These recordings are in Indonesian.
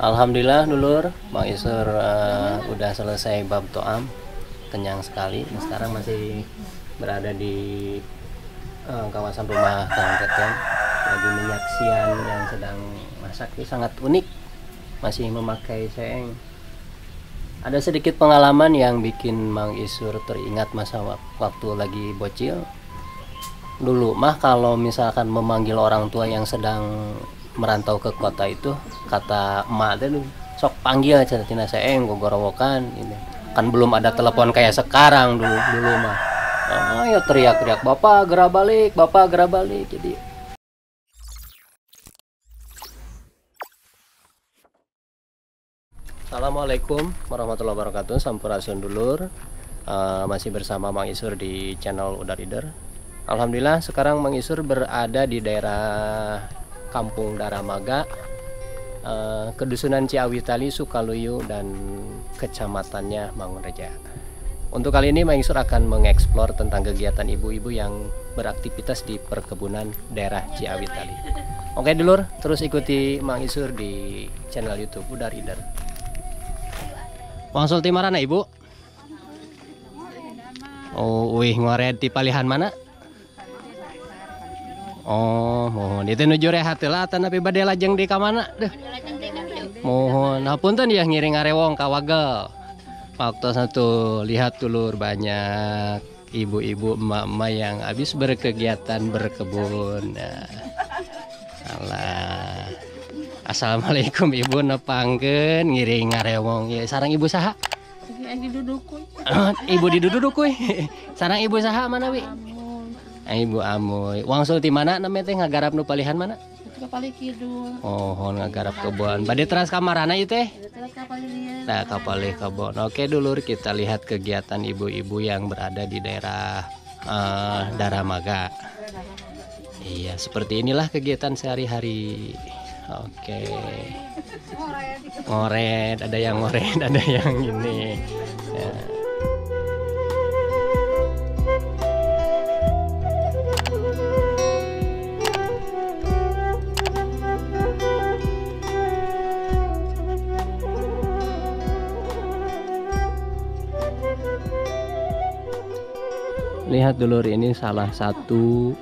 Alhamdulillah dulur, Bang Isur udah selesai bab to'am, kenyang sekali. Nah, sekarang masih berada di kawasan rumah Kang Teteng, lagi menyaksian yang sedang masak. Ini sangat unik, masih memakai seeng. Ada sedikit pengalaman yang bikin Mang Isur teringat masa waktu lagi bocil. Dulu mah kalau misalkan memanggil orang tua yang sedang merantau ke kota itu, kata emak tuh sok panggil cenah seeng gogorowokan ini. Kan belum ada telepon kayak sekarang dulu mah. Ya teriak-teriak, bapak gerak balik. Jadi Assalamualaikum warahmatullahi wabarakatuh. Sampurasun dulur. Masih bersama Mang Isur di channel Udah Reader. Alhamdulillah sekarang Mang Isur berada di daerah Kampung Daramaga, Kedusunan Ciawitali, Sukaluyu, dan kecamatannya Mangunreja. Untuk kali ini Mang Isur akan mengeksplor tentang kegiatan ibu-ibu yang beraktivitas di perkebunan daerah Ciawitali. Oke dulur, terus ikuti Mang Isur di channel YouTube Udah Reader. Wang Sulti marana ibu? Oh, wih ngoret di palihan mana? Oh, mohon itu nuju rehat lah tapi bade lajeng di kamana deh. Mohon hapunten ya ngiring arewong kawagel. Waktu satu lihat dulur banyak ibu-ibu emak-emak yang habis berkegiatan berkebun. Nah, alah. Assalamualaikum ibu nepangkeun ngiring arewong. Ya sarang ibu saha? Ibu didudukuy. Sarang ibu saha mana wi? Ibu Amoy. Wang Sulti mana namanya teh ngagarap nu palihan mana? Kapal kidul. Oh, ngagarap kebon. Bade teras kamarana ieu teh? Nah, kapal kebon. Oke dulur, kita lihat kegiatan ibu-ibu yang berada di daerah Daramaga. Iya, seperti inilah kegiatan sehari-hari. Oke. Ngoret, ada yang ngoret, ada yang ini. Ya. Lihat dulur, ini salah satu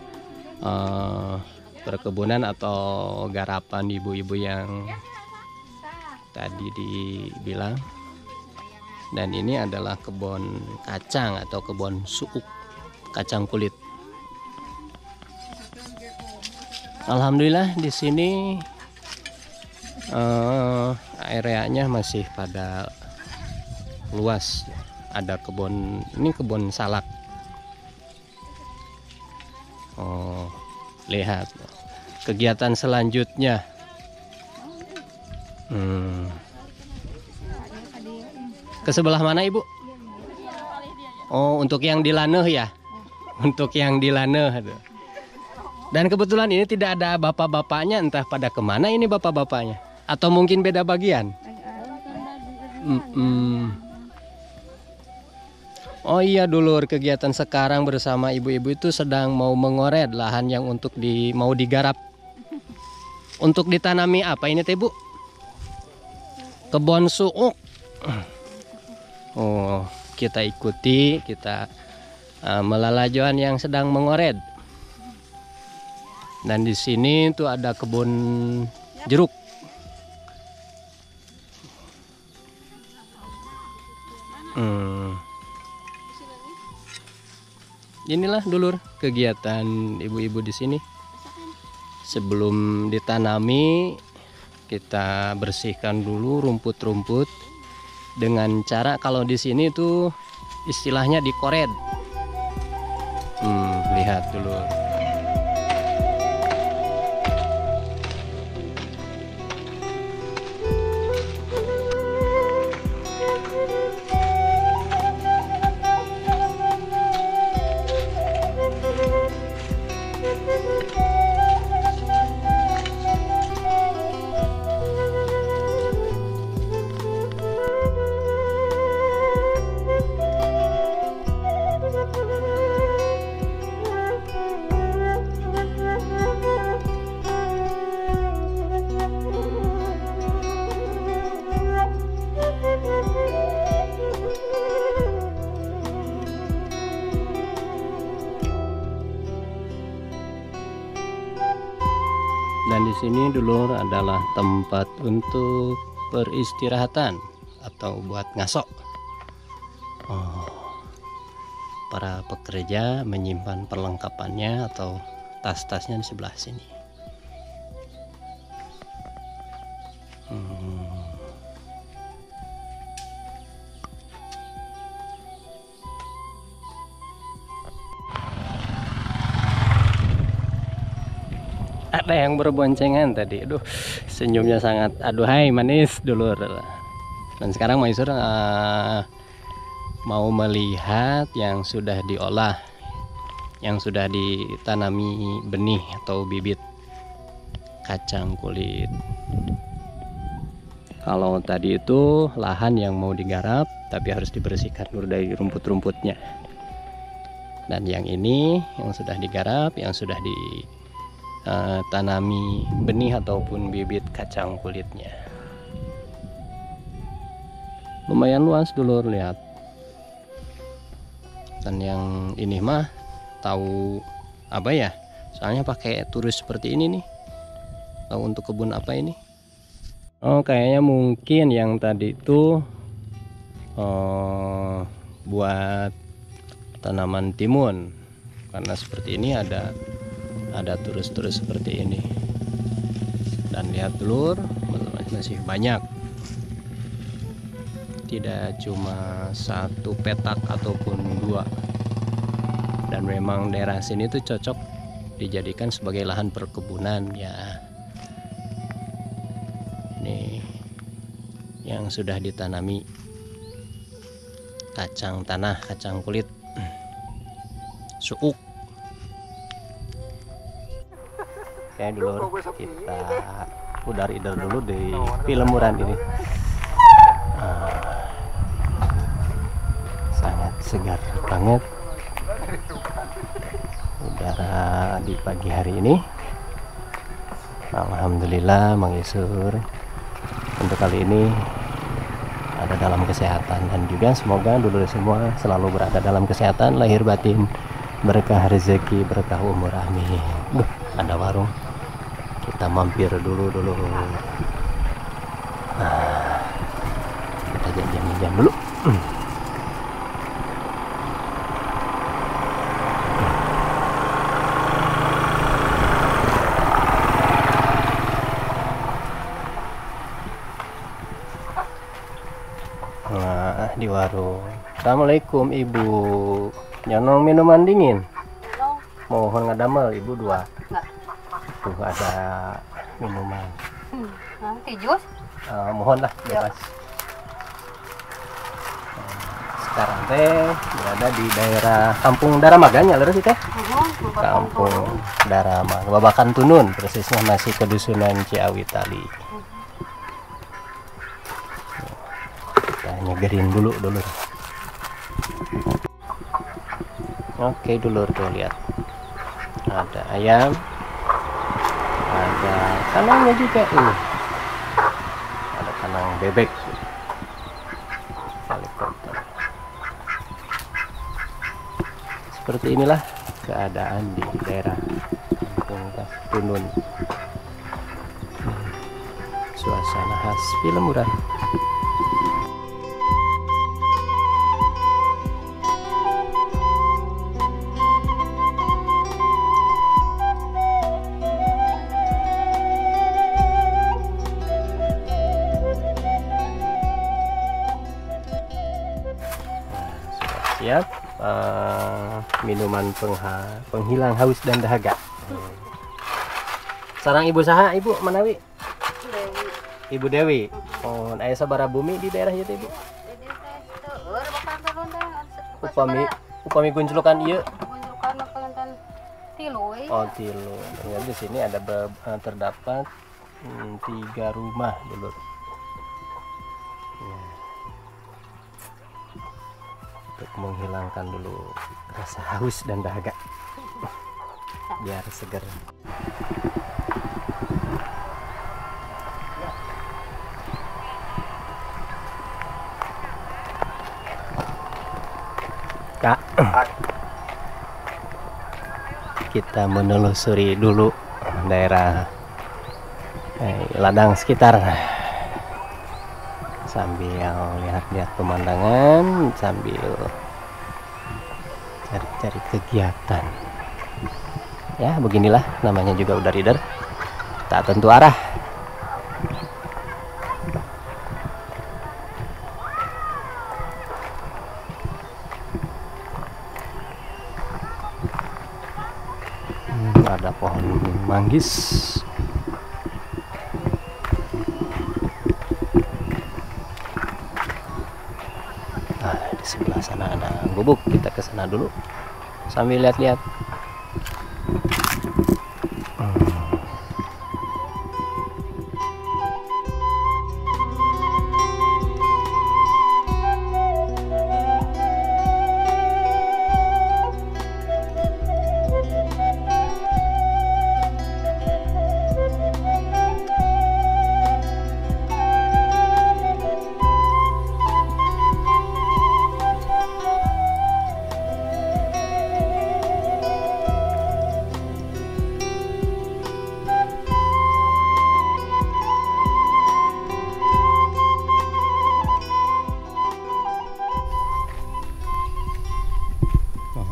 perkebunan atau garapan ibu-ibu yang tadi dibilang. Dan ini adalah kebun kacang atau kebun suuk, kacang kulit. Alhamdulillah di sini areanya masih pada luas. Ada kebun, ini kebun salak. Oh, lihat kegiatan selanjutnya. Ke sebelah mana ibu? Oh, untuk yang di laneh ya? Untuk yang di laneh. Dan kebetulan ini tidak ada bapak-bapaknya, entah pada kemana ini bapak-bapaknya? Atau mungkin beda bagian? Oh iya dulur, kegiatan sekarang bersama ibu-ibu itu sedang mau mengoret lahan yang untuk mau digarap. Untuk ditanami apa ini teh bu? Kebun suuk. Oh, kita ikuti, kita melalajoan yang sedang mengoret. Dan di sini tuh ada kebun jeruk. Inilah dulur kegiatan ibu-ibu di sini. Sebelum ditanami, kita bersihkan dulu rumput-rumput dengan cara kalau di sini tuh istilahnya dikoret. Lihat dulur. ini dulu adalah tempat untuk peristirahatan atau buat ngasok. Para pekerja menyimpan perlengkapannya atau tas-tasnya di sebelah sini. Ada yang berboncengan tadi. Aduh, senyumnya sangat aduhai manis dulur. Dan sekarang Maisur mau melihat yang sudah diolah, yang sudah ditanami benih atau bibit kacang kulit. Kalau tadi itu lahan yang mau digarap tapi harus dibersihkan dulu dari rumput-rumputnya. Dan yang ini yang sudah digarap, yang sudah ditanami benih ataupun bibit kacang kulitnya. Lumayan luas dulur, lihat. Dan yang ini mah tahu apa ya? Soalnya pakai turis seperti ini nih. Tahu untuk kebun apa ini? Oh, kayaknya mungkin yang tadi itu buat tanaman timun. Karena seperti ini ada turis-turis seperti ini. Dan lihat dulur, masih banyak. Tidak cuma satu petak ataupun dua. Dan memang daerah sini tuh cocok dijadikan sebagai lahan perkebunan ya. Nih yang sudah ditanami kacang tanah, kacang kulit, suuk. Oke dulur, kita udar-idar dulu di Pilemuran ini. Sangat segar banget udara di pagi hari ini. Alhamdulillah Mang Isur untuk kali ini ada dalam kesehatan, dan juga semoga dulur semua selalu berada dalam kesehatan lahir batin, berkah rezeki, berkah umur, amin. Ada warung, kita mampir dulu. Kita jajan dulu. Nah, di warung. Assalamualaikum Ibu. Nyanong minuman dingin. Mohon ngadamel Ibu dua. Tuh ada minuman. Nanti jus? Mohon lah bebas. Sekarang teh berada di daerah Kampung Daramaganya, leres teh. Kampung Darama, Babakan Tunun, persisnya masih kedusunan Ciawi Tali. Kita nyegerin dulu. Oke dulur, tuh lihat. Ada ayam, ada kanangnya juga ini. Ada kanang bebek. Helikopter. Seperti inilah keadaan di daerah Kampung Tunun. Suasana khas Pilemuran. Siap minuman penghilang haus dan dahaga. Sarang Ibu saha Ibu Manawi? Dewi. Ibu Dewi. Oh, aya sabaraha bumi di daerah ieu teh Ibu? Upami gunjulukan ieu. Gunjulukan kalantan tilu. Oh, tilu. Ternyata di sini ada terdapat 3 rumah dulu. Untuk menghilangkan dulu rasa haus dan dahaga biar seger. Kak, kita menelusuri dulu daerah ladang sekitar sambil lihat-lihat pemandangan, sambil cari-cari kegiatan. Ya beginilah namanya juga udah reader, tak tentu arah. Ada pohon manggis. Nah, di sebelah sana ada gubuk, kita ke sana dulu sambil lihat-lihat.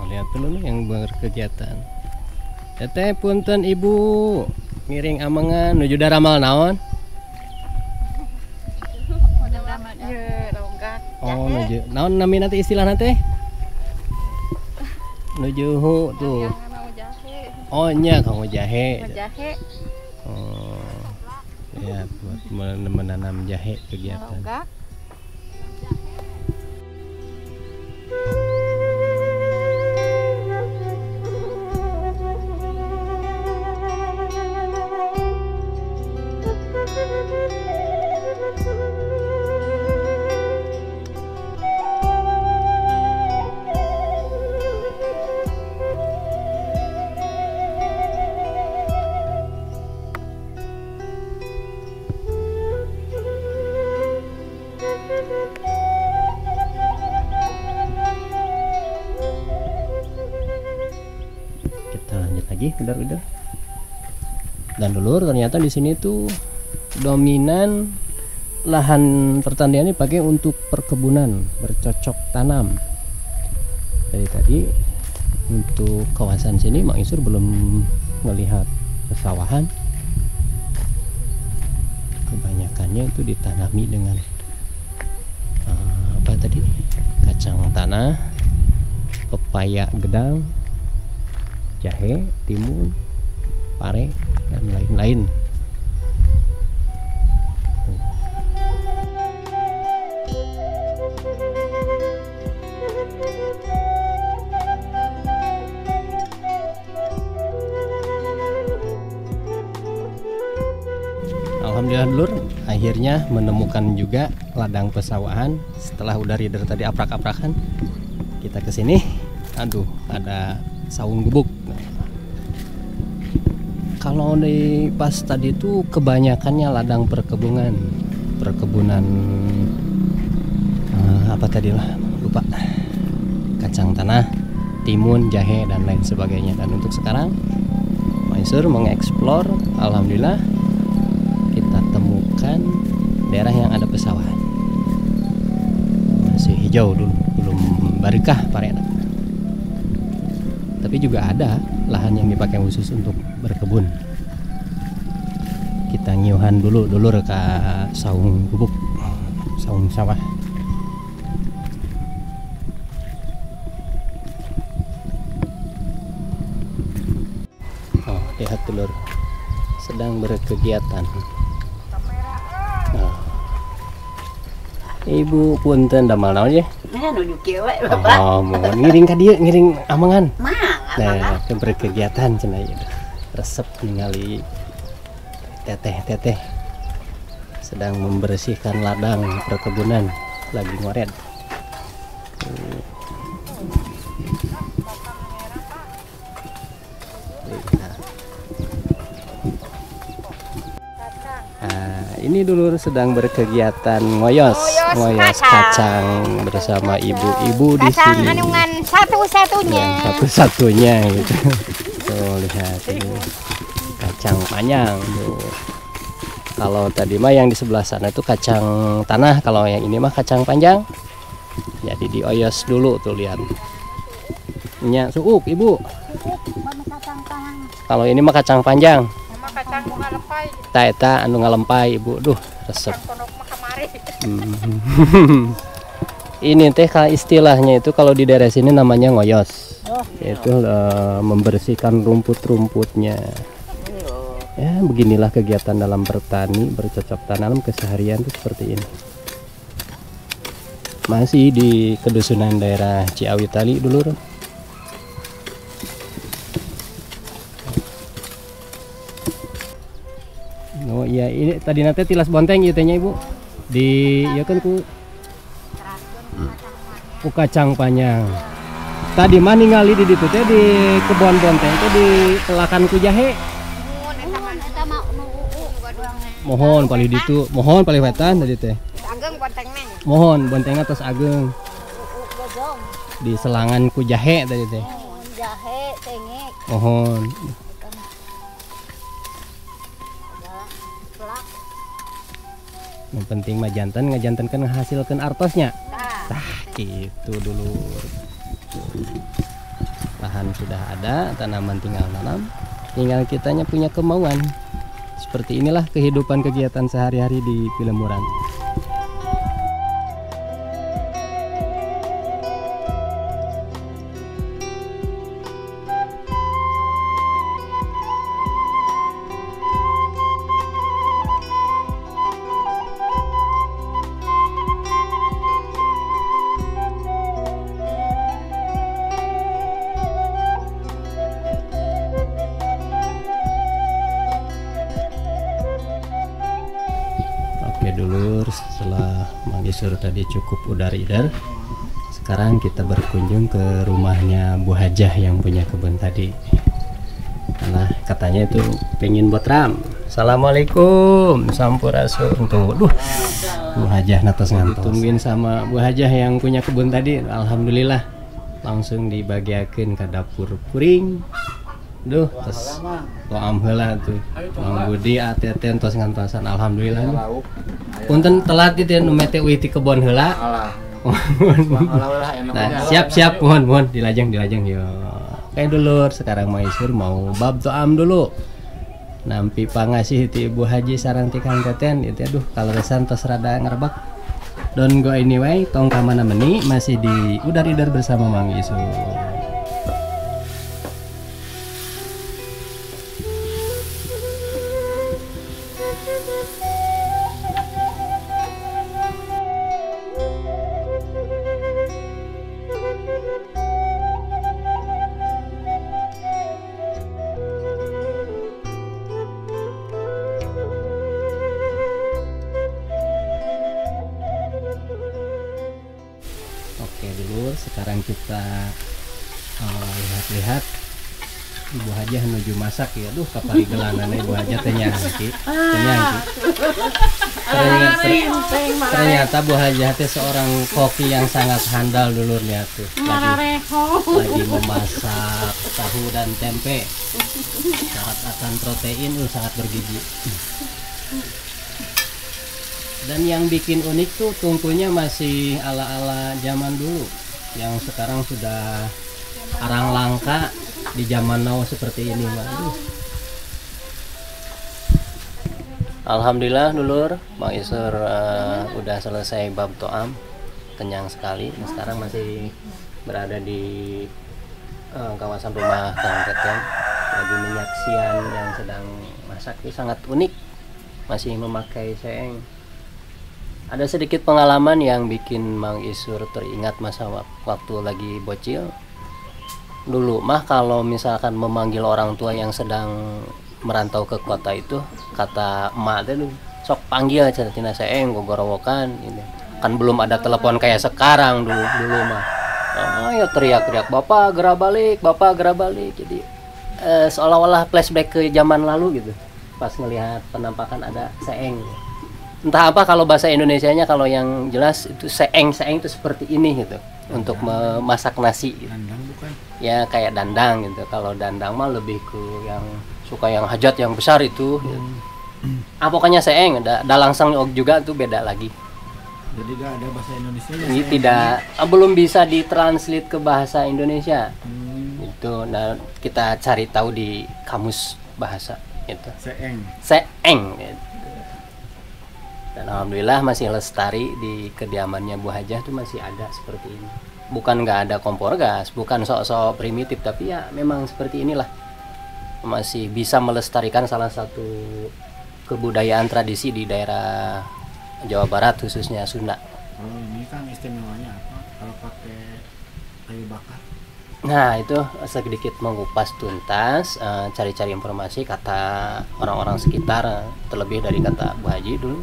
Lihat dulu nih yang berkegiatan. Teteh punten ibu, miring amangan nuju daramal naon? Oh nuju naon nami nanti istilah nanti? Nuju tuh. Oh nya kamu jahe. Oh ya buat menanam jahe kegiatan. Lagi udah. Dan dulur ternyata di sini tuh dominan lahan pertanian ini pakai untuk perkebunan bercocok tanam. Dari tadi untuk kawasan sini Mang Isur belum melihat pesawahan. Kebanyakannya itu ditanami dengan apa tadi? Kacang tanah, pepaya gedang, jahe, timun, pare, dan lain-lain. Alhamdulillah dulur, akhirnya menemukan juga ladang pesawahan. Setelah udah reader tadi aprak-aprakan, kita kesini. Aduh, ada saung gubuk. Kalau di pas tadi itu kebanyakannya ladang perkebunan apa tadi lah lupa, kacang tanah, timun, jahe dan lain sebagainya. Dan untuk sekarang Mang Isur mengeksplor, alhamdulillah kita temukan daerah yang ada pesawahan. Masih hijau dulu, belum barikah parena. Tapi juga ada lahan yang dipakai khusus untuk berkebun. Kita ngiuhan dulu ke saung gubuk, saung sawah. Oh, lihat dulur, sedang berkegiatan. Nah, Ibu punten damal naon ya? Oh, mau ngiring ka dieu, ngiring amangan. Nah, berkegiatan cenah ieu. Resep ningali teteh sedang membersihkan ladang perkebunan, lagi ngoret. Ini dulur sedang berkegiatan ngoyos kacang bersama ibu-ibu di sini. Kacang satu-satunya. Satu-satunya gitu. Tuh lihat ini kacang panjang tuh. Kalau tadi mah yang di sebelah sana itu kacang tanah, kalau yang ini mah kacang panjang. Jadi dioyos dulu tuh, lihat. Nya suuk ibu. Kalau ini mah kacang panjang. Sama kacang ngalempai. Eta anu ngalempai ibu. Duh, resep. Ini teh kalau istilahnya itu kalau di daerah sini namanya ngoyos. Yaitu membersihkan rumput-rumputnya. Ya, beginilah kegiatan dalam bertani, bercocok tanam keseharian itu seperti ini. Masih di kedusunan daerah Ciawi Tali dulu. Oh iya, ini tadi nanti tilas bonteng ya tehnya ibu. Di ya kan ku kacang panjang. Tadi mah ningali di ditu teh di kebun bonteng teh di telakan ku jahe. Mohon paling ditu, mohon paling wetan tadi teh. Ageng bontengnya. Mohon bontengnya tos ageng. Di selangan ku jahe tadi teh. Jahe, tengek. Mohon. Yang penting mah jantan ngajantankan menghasilkan artosnya. Tah gitu dulu. Lahan sudah ada, tanaman tinggal nanam, tinggal kitanya punya kemauan. Seperti inilah kehidupan kegiatan sehari-hari di Pilemuran. Oke dulur, setelah Mangisur tadi cukup udar-idar, sekarang kita berkunjung ke rumahnya Bu Hajah yang punya kebun tadi. Karena katanya itu pengen buat ram. Assalamualaikum, sampurasun. Tuh, duh, Bu Hajah natos ngantos. Ditungguin sama Bu Hajah yang punya kebun tadi. Alhamdulillah langsung dibagiakeun ke dapur puring. Duh, terus doam heula tuh. Mang Budi ateten tos ngantosan. Alhamdulillah. Punten telat gitu ya nu mete euy ti kebon heula. Nah, siap-siap mohon dilajeng yo. Kayak dulur, sekarang Maisur mau bab doam dulu. Nampi pangasih ti Ibu Haji sareng ti Kang Teten itu aduh kaleresan tos rada ngarebak. Don't go anyway, tong ka mana meni masih di udar-idar bersama Mang Isur. Oke dulu, sekarang kita lihat-lihat Ibu Hajah menuju masak ya. Duh, kapari gelangannya Ibu Hajah tenyangki. Ternyata Bu Hajah teh seorang koki yang sangat handal dulu lihat tuh. Lagi memasak tahu dan tempe. Syarat akan protein sangat bergizi. Dan yang bikin unik tuh tungkunya masih ala-ala zaman dulu, yang sekarang sudah arang langka di zaman now seperti ini, Mbak. Alhamdulillah dulur, Bang Isur udah selesai bab to'am, kenyang sekali. Nah, sekarang masih berada di kawasan rumah Kang Teten, lagi menyaksian yang sedang masak. Ini sangat unik, masih memakai seeng. Ada sedikit pengalaman yang bikin Mang Isur teringat masa waktu lagi bocil. Dulu mah kalau misalkan memanggil orang tua yang sedang merantau ke kota itu, kata emak teh sok panggil cenah seeng gogorowokan ini. Kan belum ada telepon kayak sekarang dulu mah. Ya teriak-teriak, "Bapak gerak balik." Jadi seolah-olah flashback ke zaman lalu gitu. Pas ngelihat penampakan ada seeng. Entah apa kalau bahasa Indonesianya, kalau yang jelas itu seeng itu seperti ini gitu, dandang. Untuk memasak nasi gitu. Dandang bukan? Ya kayak dandang gitu. Kalau dandang mah lebih ke yang suka yang hajat yang besar itu gitu. Pokoknya seeng, ada langsung juga tuh beda lagi. Jadi gak ada bahasa Indonesia Ini tidak belum bisa ditranslate ke bahasa Indonesia. Itu. Nah, kita cari tahu di kamus bahasa itu. Seeng gitu. Dan alhamdulillah masih lestari di kediamannya Bu Hajah tuh masih ada seperti ini. Bukan nggak ada kompor gas, bukan sok-sok primitif, tapi ya memang seperti inilah. Masih bisa melestarikan salah satu kebudayaan tradisi di daerah Jawa Barat, khususnya Sunda. Kalau ini kan istimewanya apa? Kalau pakai kayu bakar? Nah, itu sedikit mengupas tuntas, cari-cari informasi kata orang-orang sekitar, terlebih dari kata Bu Haji dulu.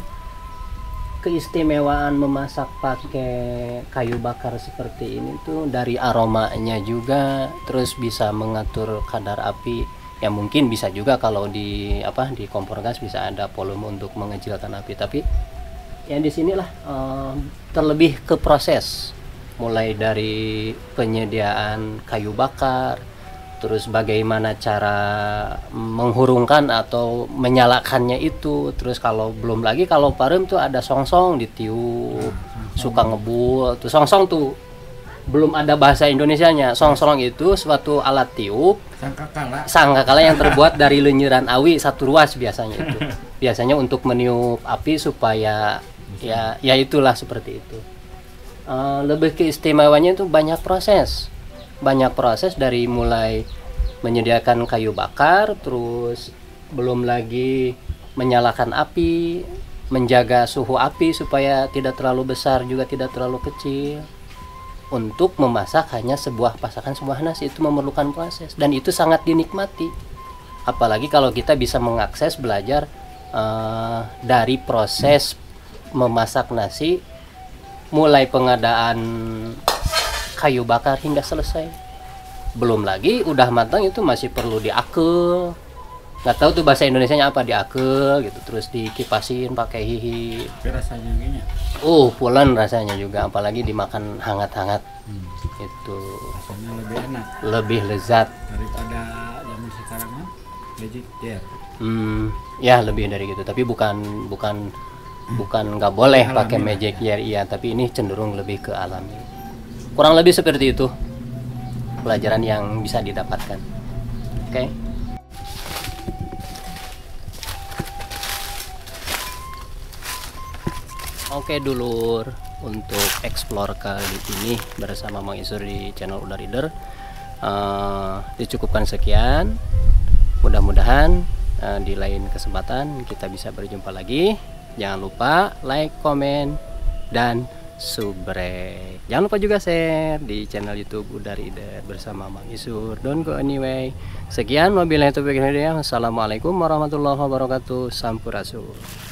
Keistimewaan memasak pakai kayu bakar seperti ini tuh dari aromanya juga, terus bisa mengatur kadar api. Ya mungkin bisa juga kalau di kompor gas bisa ada volume untuk mengecilkan api, tapi yang di sinilah terlebih ke proses, mulai dari penyediaan kayu bakar, terus bagaimana cara menghurungkan atau menyalakannya itu, terus kalau belum lagi kalau parem tuh ada songsong ditiup, suka ngebul tuh songsong tuh belum ada bahasa Indonesianya. Songsong itu suatu alat tiup sangkakala yang terbuat dari lenyiran awi satu ruas biasanya itu. Biasanya untuk meniup api supaya ya itulah seperti itu. Lebih keistimewanya itu banyak proses dari mulai menyediakan kayu bakar, terus belum lagi menyalakan api, menjaga suhu api supaya tidak terlalu besar juga tidak terlalu kecil. Untuk memasak hanya sebuah nasi itu memerlukan proses, dan itu sangat dinikmati. Apalagi kalau kita bisa mengakses belajar dari proses memasak nasi, mulai pengadaan kayu bakar hingga selesai. Belum lagi udah matang itu masih perlu diakel. Nggak tahu tuh bahasa Indonesianya apa, diakel gitu, terus dikipasin pakai hihi. Tapi rasanya gini. Pulen rasanya juga, apalagi dimakan hangat-hangat. Itu rasanya lebih enak, lebih lezat daripada zaman sekarang kan magic jar. Ya lebih dari gitu, tapi bukan nggak boleh pakai magic jar, iya, tapi ini cenderung lebih ke alami. Kurang lebih seperti itu pelajaran yang bisa didapatkan. Oke. Oke dulur, untuk explore kali ini bersama Mang Isur di channel Udah Reader dicukupkan sekian. Mudah-mudahan di lain kesempatan kita bisa berjumpa lagi. Jangan lupa like, komen, dan subscribe. Jangan lupa juga share di channel YouTube Udah Reader bersama Mang Isur. Don't go anyway. Sekian, wabillahi taufiq wal hidayah. Wassalamualaikum warahmatullahi wabarakatuh. Sampurasun.